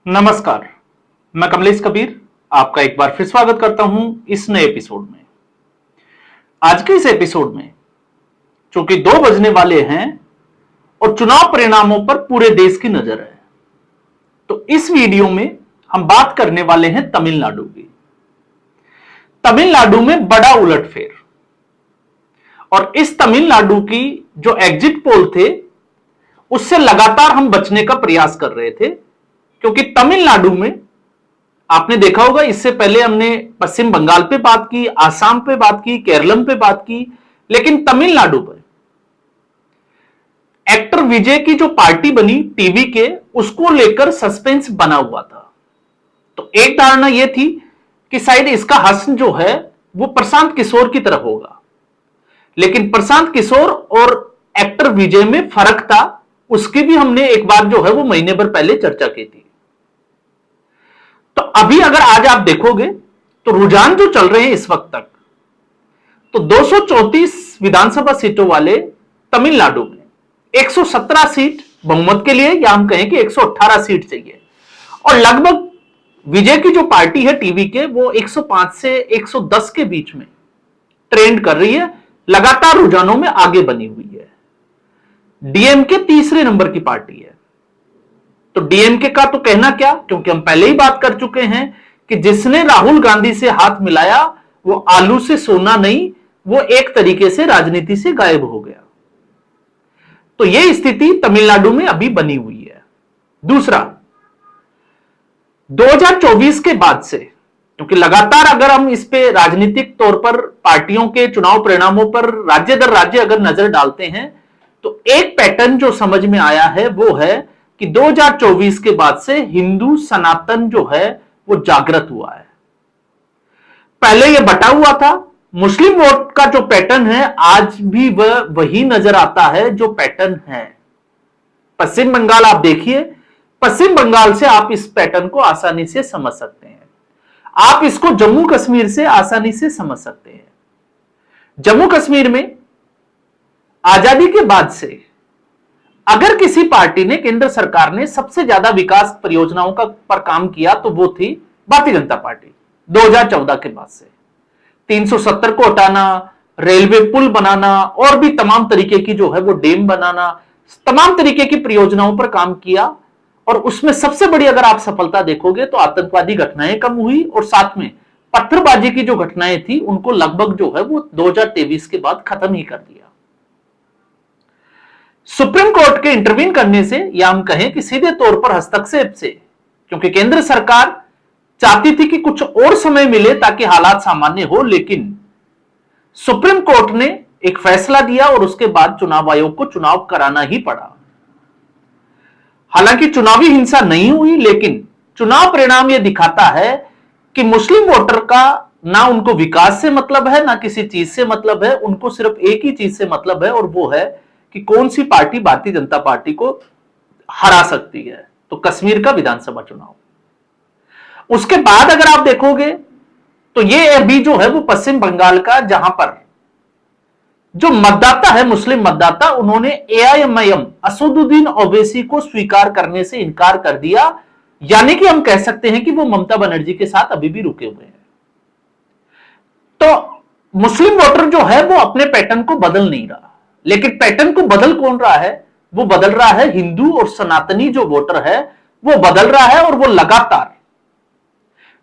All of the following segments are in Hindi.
नमस्कार, मैं कमलेश कबीर आपका एक बार फिर स्वागत करता हूं इस नए एपिसोड में। आज के इस एपिसोड में चूंकि 2 बजने वाले हैं और चुनाव परिणामों पर पूरे देश की नजर है, तो इस वीडियो में हम बात करने वाले हैं तमिलनाडु की। तमिलनाडु में बड़ा उलटफेर, और इस तमिलनाडु की जो एग्जिट पोल थे उससे लगातार हम बचने का प्रयास कर रहे थे, क्योंकि तमिलनाडु में आपने देखा होगा, इससे पहले हमने पश्चिम बंगाल पे बात की, आसाम पे बात की, केरलम पे बात की, लेकिन तमिलनाडु पर एक्टर विजय की जो पार्टी बनी टीवी के, उसको लेकर सस्पेंस बना हुआ था। तो एक धारणा यह थी कि शायद इसका हश्र जो है वो प्रशांत किशोर की तरफ होगा, लेकिन प्रशांत किशोर और एक्टर विजय में फर्क था। उसकी भी हमने एक बार जो है वो महीने भर पहले चर्चा की थी। तो अभी अगर आज आप देखोगे तो रुझान जो चल रहे हैं इस वक्त तक, तो 234 विधानसभा सीटों वाले तमिलनाडु में 117 सीट बहुमत के लिए, या हम कहें कि 118 सीट चाहिए, और लगभग विजय की जो पार्टी है टीवी के, वो 105 से 110 के बीच में ट्रेंड कर रही है, लगातार रुझानों में आगे बनी हुई है। डीएमके तीसरे नंबर की पार्टी है। तो डीएमके का तो कहना क्या, क्योंकि हम पहले ही बात कर चुके हैं कि जिसने राहुल गांधी से हाथ मिलाया वो आलू से सोना नहीं, वो एक तरीके से राजनीति से गायब हो गया। तो यह स्थिति तमिलनाडु में अभी बनी हुई है। दूसरा, 2024 के बाद से, क्योंकि लगातार अगर हम इस पे राजनीतिक तौर पर पार्टियों के चुनाव परिणामों पर राज्य दर राज्य अगर नजर डालते हैं, तो एक पैटर्न जो समझ में आया है वो है कि 2024 के बाद से हिंदू सनातन जो है वो जागृत हुआ है। पहले यह बटा हुआ था। मुस्लिम वोट का जो पैटर्न है आज भी वह वही नजर आता है जो पैटर्न है। पश्चिम बंगाल आप देखिए, पश्चिम बंगाल से आप इस पैटर्न को आसानी से समझ सकते हैं। आप इसको जम्मू कश्मीर से आसानी से समझ सकते हैं। जम्मू कश्मीर में आजादी के बाद से अगर किसी पार्टी ने, केंद्र सरकार ने सबसे ज्यादा विकास परियोजनाओं का पर काम किया तो वो थी भारतीय जनता पार्टी। 2014 के बाद से 370 को हटाना, रेलवे पुल बनाना, और भी तमाम तरीके की जो है वो डैम बनाना, तमाम तरीके की परियोजनाओं पर काम किया। और उसमें सबसे बड़ी अगर आप सफलता देखोगे तो आतंकवादी घटनाएं कम हुई, और साथ में पत्थरबाजी की जो घटनाएं थी उनको लगभग जो है वो 2023 के बाद खत्म ही कर दिया। सुप्रीम कोर्ट के इंटरवीन करने से, या हम कहें कि सीधे तौर पर हस्तक्षेप से, क्योंकि केंद्र सरकार चाहती थी कि कुछ और समय मिले ताकि हालात सामान्य हो, लेकिन सुप्रीम कोर्ट ने एक फैसला दिया और उसके बाद चुनाव आयोग को चुनाव कराना ही पड़ा। हालांकि चुनावी हिंसा नहीं हुई, लेकिन चुनाव परिणाम यह दिखाता है कि मुस्लिम वोटर का ना उनको विकास से मतलब है, ना किसी चीज से मतलब है। उनको सिर्फ एक ही चीज से मतलब है, और वो है कि कौन सी पार्टी भारतीय जनता पार्टी को हरा सकती है। तो कश्मीर का विधानसभा चुनाव, उसके बाद अगर आप देखोगे तो ये अभी जो है वो पश्चिम बंगाल का, जहां पर जो मतदाता है मुस्लिम मतदाता, उन्होंने एआईएमआईएम असदुद्दीन ओवैसी को स्वीकार करने से इनकार कर दिया। यानी कि हम कह सकते हैं कि वो ममता बनर्जी के साथ अभी भी रुके हुए हैं। तो मुस्लिम वोटर जो है वो अपने पैटर्न को बदल नहीं रहा, लेकिन पैटर्न को बदल कौन रहा है? वो बदल रहा है हिंदू और सनातनी जो वोटर है, वो बदल रहा है, और वो लगातार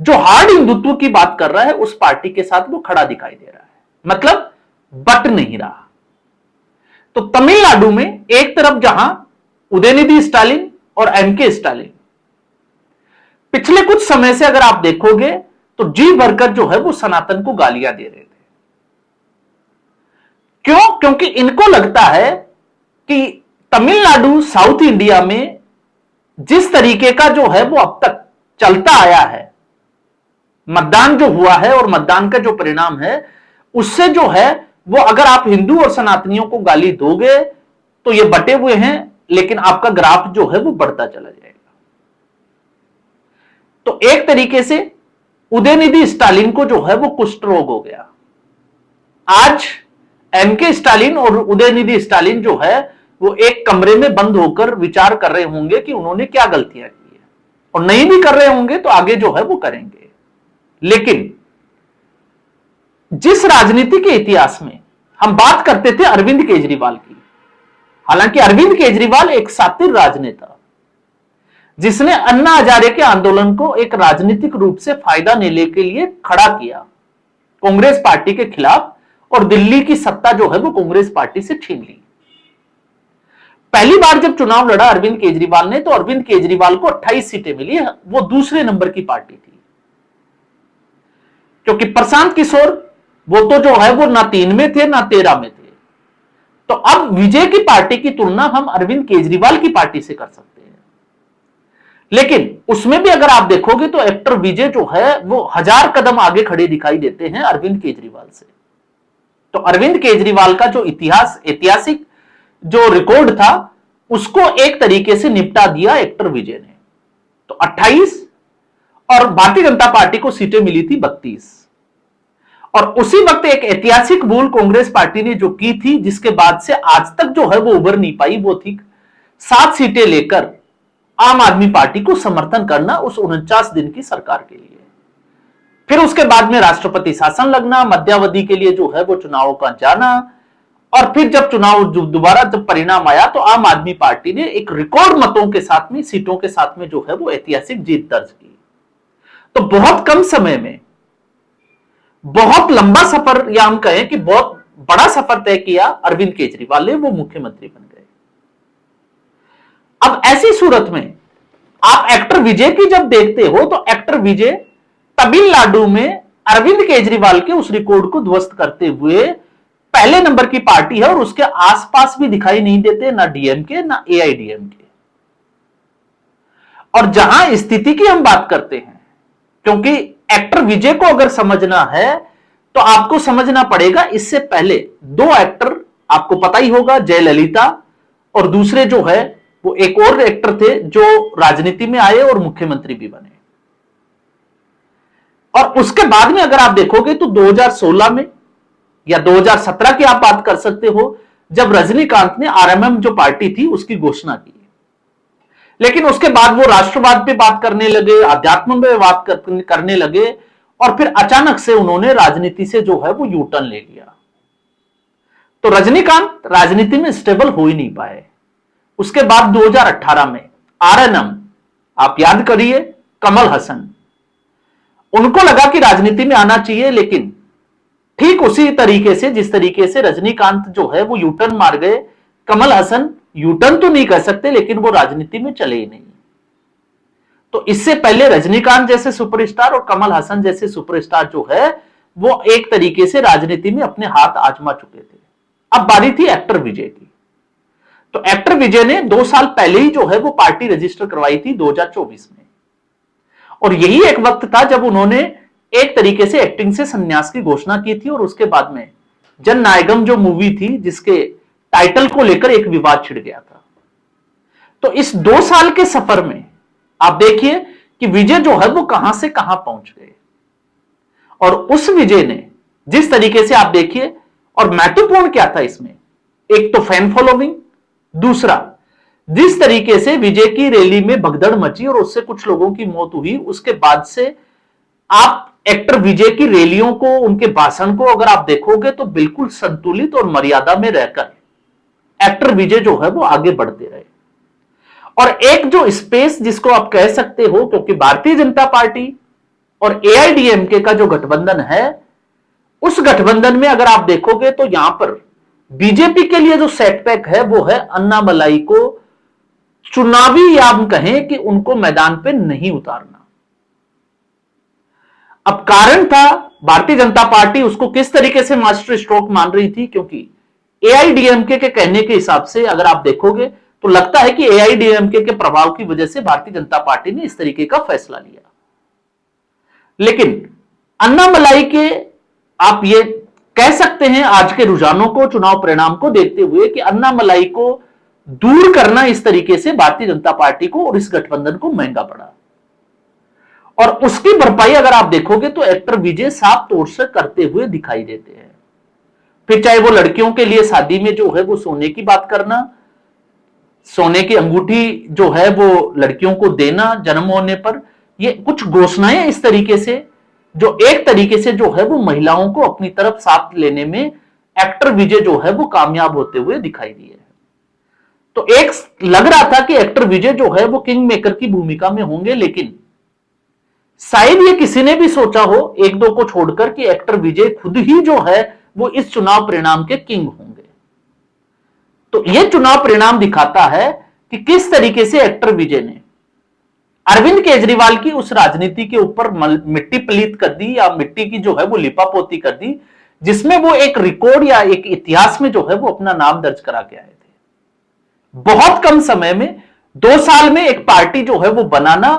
जो हार्ड हिंदुत्व की बात कर रहा है उस पार्टी के साथ वो खड़ा दिखाई दे रहा है, मतलब बट नहीं रहा। तो तमिलनाडु में एक तरफ जहां उदयनिधि स्टालिन और एमके स्टालिन पिछले कुछ समय से अगर आप देखोगे तो जी भरकर जो है वो सनातन को गालियां दे रहे थे। क्यों? क्योंकि इनको लगता है कि तमिलनाडु साउथ इंडिया में जिस तरीके का जो है वो अब तक चलता आया है, मतदान जो हुआ है और मतदान का जो परिणाम है, उससे जो है वो अगर आप हिंदू और सनातनियों को गाली दोगे तो ये बटे हुए हैं, लेकिन आपका ग्राफ जो है वो बढ़ता चला जाएगा। तो एक तरीके से उदयनिधि स्टालिन को जो है वो कुष्ठ रोग हो गया। आज एमके स्टालिन और उदयनिधि स्टालिन जो है वो एक कमरे में बंद होकर विचार कर रहे होंगे कि उन्होंने क्या गलतियां की है। और नहीं भी कर रहे होंगे तो आगे जो है वो करेंगे। लेकिन जिस राजनीति के इतिहास में हम बात करते थे अरविंद केजरीवाल की, हालांकि अरविंद केजरीवाल एक सातिर राजनेता जिसने अन्ना हजारे के आंदोलन को एक राजनीतिक रूप से फायदा लेने के लिए खड़ा किया कांग्रेस पार्टी के खिलाफ, और दिल्ली की सत्ता जो है वो कांग्रेस पार्टी से छीन ली। पहली बार जब चुनाव लड़ा अरविंद केजरीवाल ने, तो अरविंद केजरीवाल को 28 सीटें मिली, वो दूसरे नंबर की पार्टी थी, क्योंकि प्रशांत किशोर वो तो जो है वो ना 3 में थे ना 13 में थे। तो अब विजय की पार्टी की तुलना हम अरविंद केजरीवाल की पार्टी से कर सकते हैं। लेकिन उसमें भी अगर आप देखोगे तो एक्टर विजय जो है वो 1000 कदम आगे खड़े दिखाई देते हैं अरविंद केजरीवाल से। तो अरविंद केजरीवाल का जो ऐतिहासिक जो रिकॉर्ड था उसको एक तरीके से निपटा दिया एक्टर विजय ने। तो 28 और भारतीय जनता पार्टी को सीटें मिली थी 32। और उसी वक्त एक ऐतिहासिक भूल कांग्रेस पार्टी ने जो की थी, जिसके बाद से आज तक जो है वो उभर नहीं पाई, वो थी 7 सीटें लेकर आम आदमी पार्टी को समर्थन करना उस 49 दिन की सरकार के लिए। फिर उसके बाद में राष्ट्रपति शासन लगना, मध्यावधि के लिए जो है वो चुनावों का जाना, और फिर जब चुनाव दोबारा जब परिणाम आया तो आम आदमी पार्टी ने एक रिकॉर्ड मतों के साथ में, सीटों के साथ में जो है वो ऐतिहासिक जीत दर्ज की। तो बहुत कम समय में बहुत लंबा सफर, या हम कहें कि बहुत बड़ा सफर तय किया अरविंद केजरीवाल ने, वो मुख्यमंत्री बन गए। अब ऐसी सूरत में आप एक्टर विजय की जब देखते हो तो एक्टर विजय तमिलनाडु में अरविंद केजरीवाल के उस रिकॉर्ड को ध्वस्त करते हुए पहले नंबर की पार्टी है, और उसके आसपास भी दिखाई नहीं देते ना डीएमके ना एआईडीएमके। और जहां स्थिति की हम बात करते हैं, क्योंकि एक्टर विजय को अगर समझना है तो आपको समझना पड़ेगा इससे पहले 2 एक्टर आपको पता ही होगा, जयललिता और दूसरे जो है वो एक और एक्टर थे जो राजनीति में आए और मुख्यमंत्री भी बने। और उसके बाद में अगर आप देखोगे तो 2016 में या 2017 की आप बात कर सकते हो, जब रजनीकांत ने आरएमएम जो पार्टी थी उसकी घोषणा की। लेकिन उसके बाद वो राष्ट्रवाद पे बात करने लगे, अध्यात्म पे बात करने लगे, और फिर अचानक से उन्होंने राजनीति से जो है वो यू टर्न ले लिया। तो रजनीकांत राजनीति में स्टेबल हो ही नहीं पाए। उसके बाद 2018 में आरएनएम, आप याद करिए, कमल हसन, उनको लगा कि राजनीति में आना चाहिए, लेकिन ठीक उसी तरीके से जिस तरीके से रजनीकांत जो है वो यू टर्न मार गए, कमल हसन यू टर्न तो नहीं कर सकते लेकिन वो राजनीति में चले ही नहीं। तो इससे पहले रजनीकांत जैसे सुपरस्टार और कमल हसन जैसे सुपरस्टार जो है वो एक तरीके से राजनीति में अपने हाथ आजमा चुके थे। अब बारी थी एक्टर विजय की। तो एक्टर विजय ने 2 साल पहले ही जो है वो पार्टी रजिस्टर करवाई थी 2024 में, और यही एक वक्त था जब उन्होंने एक तरीके से एक्टिंग से संन्यास की घोषणा की थी। और उसके बाद में जन नायकम जो मूवी थी जिसके टाइटल को लेकर एक विवाद छिड़ गया था। तो इस 2 साल के सफर में आप देखिए कि विजय जो है वो कहां से कहां पहुंच गए, और उस विजय ने जिस तरीके से आप देखिए, और महत्वपूर्ण क्या था इसमें, एक तो फैन फॉलोइंग, दूसरा जिस तरीके से विजय की रैली में भगदड़ मची और उससे कुछ लोगों की मौत हुई, उसके बाद से आप एक्टर विजय की रैलियों को, उनके भाषण को अगर आप देखोगे तो बिल्कुल संतुलित और मर्यादा में रहकर एक्टर विजय जो है वो आगे बढ़ते रहे। और एक जो स्पेस जिसको आप कह सकते हो, क्योंकि भारतीय जनता पार्टी और एआईडीएमके का जो गठबंधन है, उस गठबंधन में अगर आप देखोगे तो यहां पर बीजेपी के लिए जो सेटबैक है वो है अन्नामलाई को चुनावी, या हम कहें कि उनको मैदान पे नहीं उतारना। अब कारण था भारतीय जनता पार्टी उसको किस तरीके से मास्टर स्ट्रोक मान रही थी, क्योंकि एआईडीएमके के कहने के हिसाब से अगर आप देखोगे तो लगता है कि एआईडीएमके के प्रभाव की वजह से भारतीय जनता पार्टी ने इस तरीके का फैसला लिया। लेकिन अन्नामलाई के आप ये कह सकते हैं आज के रुझानों को, चुनाव परिणाम को देखते हुए, कि अन्नामलाई को दूर करना इस तरीके से भारतीय जनता पार्टी को और इस गठबंधन को महंगा पड़ा। और उसकी भरपाई अगर आप देखोगे तो एक्टर विजय साफ तौर से करते हुए दिखाई देते हैं। फिर चाहे वो लड़कियों के लिए शादी में जो है वो सोने की बात करना, सोने की अंगूठी जो है वो लड़कियों को देना जन्म होने पर, ये कुछ घोषणाएं इस तरीके से जो एक तरीके से जो है वो महिलाओं को अपनी तरफ साथ लेने में एक्टर विजय जो है वो कामयाब होते हुए दिखाई दिए। तो एक लग रहा था कि एक्टर विजय जो है वो किंग मेकर की भूमिका में होंगे, लेकिन शायद ये किसी ने भी सोचा हो एक दो को छोड़कर कि एक्टर विजय खुद ही जो है वो इस चुनाव परिणाम के किंग होंगे। तो यह चुनाव परिणाम दिखाता है कि किस तरीके से एक्टर विजय ने अरविंद केजरीवाल की उस राजनीति के ऊपर मिट्टी पलीत कर दी, या मिट्टी की जो है वो लिपापोती कर दी, जिसमें वो एक रिकॉर्ड या एक इतिहास में जो है वो अपना नाम दर्ज करा के आए थे। बहुत कम समय में 2 साल में एक पार्टी जो है वो बनाना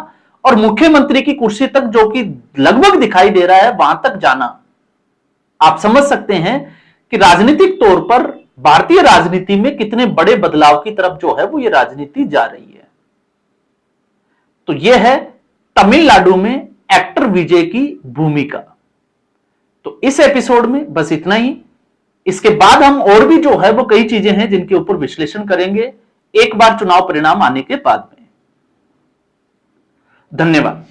और मुख्यमंत्री की कुर्सी तक जो कि लगभग दिखाई दे रहा है वहां तक जाना, आप समझ सकते हैं कि राजनीतिक तौर पर भारतीय राजनीति में कितने बड़े बदलाव की तरफ जो है वो ये राजनीति जा रही है। तो यह है तमिलनाडु में एक्टर विजय की भूमिका। तो इस एपिसोड में बस इतना ही। इसके बाद हम और भी जो है वो कई चीजें हैं जिनके ऊपर विश्लेषण करेंगे एक बार चुनाव परिणाम आने के बाद में। धन्यवाद।